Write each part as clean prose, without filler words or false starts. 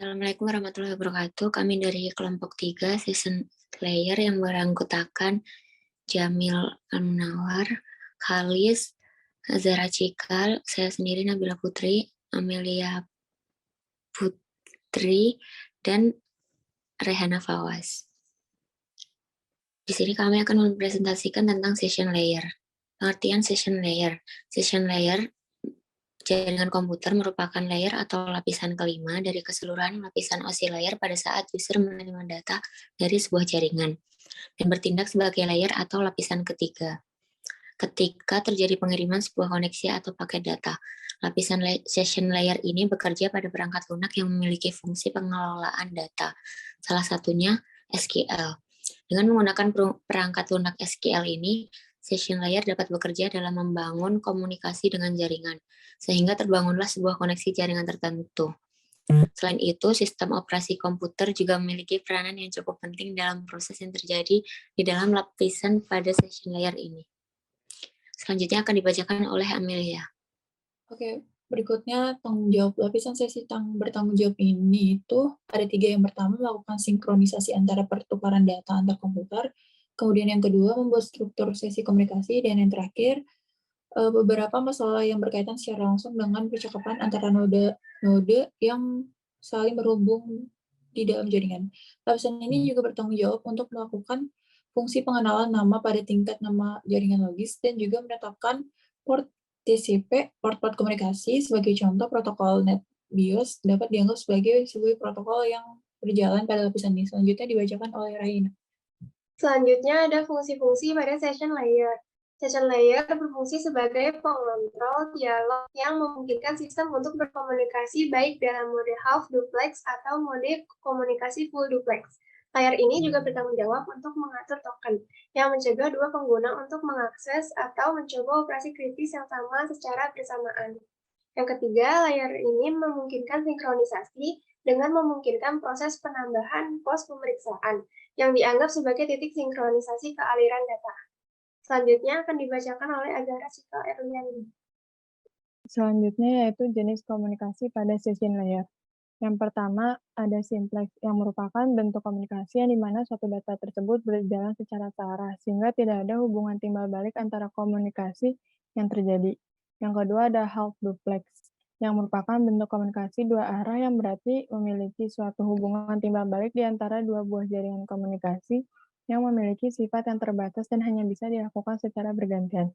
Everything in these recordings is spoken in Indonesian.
Assalamualaikum warahmatullahi wabarakatuh. Kami dari kelompok 3, Session Layer yang beranggotakan Jamil Al-Munawar, Khalis, Zara Cikal, saya sendiri Nabila Putri, Amelia Putri, dan Rehana Fawaz. Di sini kami akan mempresentasikan tentang Session Layer. Pengertian Session Layer. Session Layer jaringan komputer merupakan layer atau lapisan kelima dari keseluruhan lapisan OSI layer pada saat user menerima data dari sebuah jaringan dan bertindak sebagai layer atau lapisan ketiga. Ketika terjadi pengiriman sebuah koneksi atau paket data, lapisan session layer ini bekerja pada perangkat lunak yang memiliki fungsi pengelolaan data, salah satunya SQL. Dengan menggunakan perangkat lunak SQL ini, session layer dapat bekerja dalam membangun komunikasi dengan jaringan, sehingga terbangunlah sebuah koneksi jaringan tertentu. Selain itu, sistem operasi komputer juga memiliki peranan yang cukup penting dalam proses yang terjadi di dalam lapisan pada session layer ini. Selanjutnya akan dibacakan oleh Amelia. Oke, berikutnya tanggung jawab lapisan sesi bertanggung jawab ini itu ada 3. Yang pertama, melakukan sinkronisasi antara pertukaran data antar komputer. Kemudian yang kedua, membuat struktur sesi komunikasi. Dan yang terakhir, beberapa masalah yang berkaitan secara langsung dengan percakapan antara node yang saling berhubung di dalam jaringan. Lapisan ini juga bertanggung jawab untuk melakukan fungsi pengenalan nama pada tingkat nama jaringan logis dan juga menetapkan port TCP, port komunikasi. Sebagai contoh, protokol NetBIOS dapat dianggap sebagai sebuah protokol yang berjalan pada lapisan ini. Selanjutnya dibacakan oleh Raina. Selanjutnya ada fungsi-fungsi pada session layer. Session layer berfungsi sebagai pengontrol dialog yang memungkinkan sistem untuk berkomunikasi baik dalam mode half duplex atau mode komunikasi full duplex. Layar ini juga bertanggung jawab untuk mengatur token, yang mencegah dua pengguna untuk mengakses atau mencoba operasi kritis yang sama secara bersamaan. Yang ketiga, layar ini memungkinkan sinkronisasi dengan memungkinkan proses penambahan pos pemeriksaan, yang dianggap sebagai titik sinkronisasi ke aliran data. Selanjutnya akan dibacakan oleh Azara Cikal Erliani. Selanjutnya yaitu jenis komunikasi pada session layer. Yang pertama, ada simplex, yang merupakan bentuk komunikasi yang dimana suatu data tersebut berjalan secara searah, sehingga tidak ada hubungan timbal balik antara komunikasi yang terjadi. Yang kedua, ada half duplex, yang merupakan bentuk komunikasi dua arah yang berarti memiliki suatu hubungan timbal balik di antara dua buah jaringan komunikasi yang memiliki sifat yang terbatas dan hanya bisa dilakukan secara bergantian.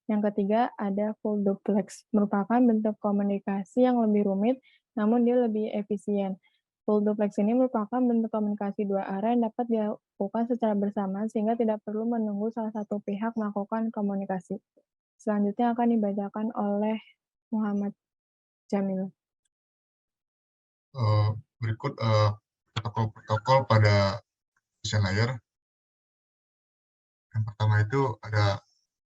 Yang ketiga, ada full duplex, merupakan bentuk komunikasi yang lebih rumit, namun dia lebih efisien. Full duplex ini merupakan bentuk komunikasi dua arah yang dapat dilakukan secara bersamaan sehingga tidak perlu menunggu salah satu pihak melakukan komunikasi. Selanjutnya akan dibacakan oleh Muhammad Jamil. Berikut protokol-protokol pada session layer. Yang pertama itu ada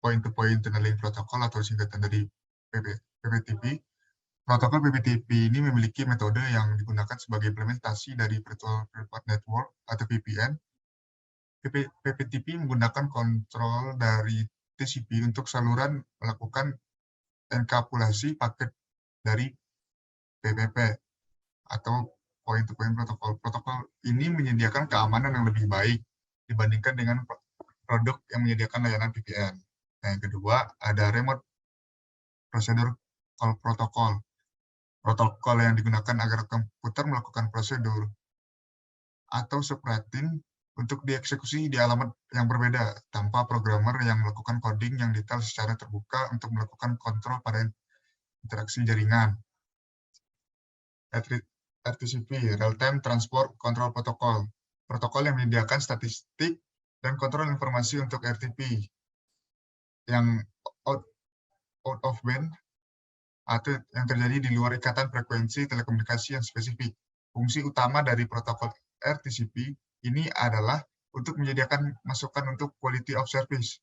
point-to-point tunneling protocol atau singkatan dari PPTP. Protokol PPTP ini memiliki metode yang digunakan sebagai implementasi dari Virtual Private Network atau VPN. PPTP menggunakan kontrol dari TCP untuk saluran melakukan enkapsulasi paket dari PPP atau point-to-point protokol. Protokol ini menyediakan keamanan yang lebih baik dibandingkan dengan produk yang menyediakan layanan VPN. Nah, yang kedua, ada remote procedure call protocol. Protokol yang digunakan agar komputer melakukan prosedur atau subroutine untuk dieksekusi di alamat yang berbeda tanpa programmer yang melakukan coding yang detail secara terbuka untuk melakukan kontrol pada interaksi jaringan. RTCP, Real-Time Transport Control Protocol, protokol yang menyediakan statistik dan kontrol informasi untuk RTP yang out of band atau yang terjadi di luar ikatan frekuensi telekomunikasi yang spesifik. Fungsi utama dari protokol RTCP ini adalah untuk menyediakan masukan untuk quality of service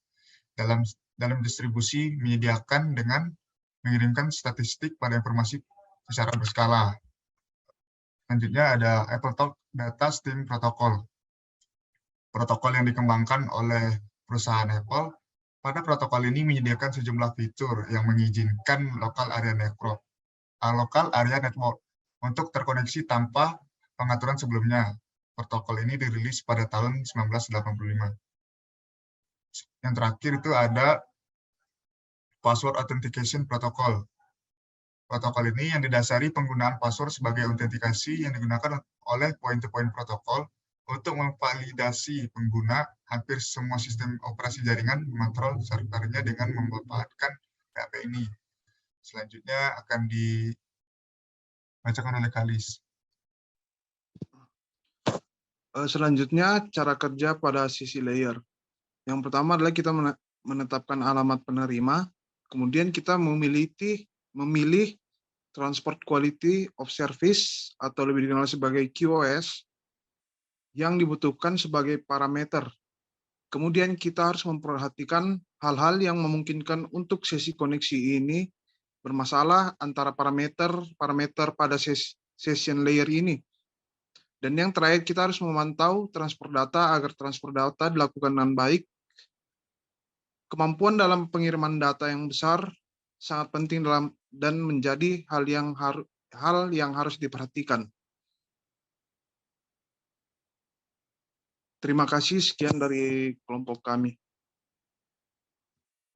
dalam distribusi, menyediakan dengan mengirimkan statistik pada informasi secara berskala. Selanjutnya ada AppleTalk Data Stream Protocol. Protokol yang dikembangkan oleh perusahaan Apple. Pada protokol ini menyediakan sejumlah fitur yang mengizinkan local area network untuk terkoneksi tanpa pengaturan sebelumnya. Protokol ini dirilis pada tahun 1985. Yang terakhir itu ada Password Authentication Protocol. Protokol ini yang didasari penggunaan password sebagai autentikasi yang digunakan oleh point-to-point protokol untuk memvalidasi pengguna. Hampir semua sistem operasi jaringan mengontrol servernya dengan memanfaatkan PHP ini. Selanjutnya akan dibacakan oleh Kalis. Selanjutnya, cara kerja pada sisi layer. Yang pertama adalah kita menetapkan alamat penerima, kemudian kita memilih Transport Quality of Service atau lebih dikenal sebagai QoS yang dibutuhkan sebagai parameter. Kemudian kita harus memperhatikan hal-hal yang memungkinkan untuk sesi koneksi ini bermasalah antara parameter pada session layer ini. Dan yang terakhir, kita harus memantau transfer data agar transfer data dilakukan dengan baik. Kemampuan dalam pengiriman data yang besar sangat penting dan menjadi hal yang harus diperhatikan. Terima kasih, sekian dari kelompok kami.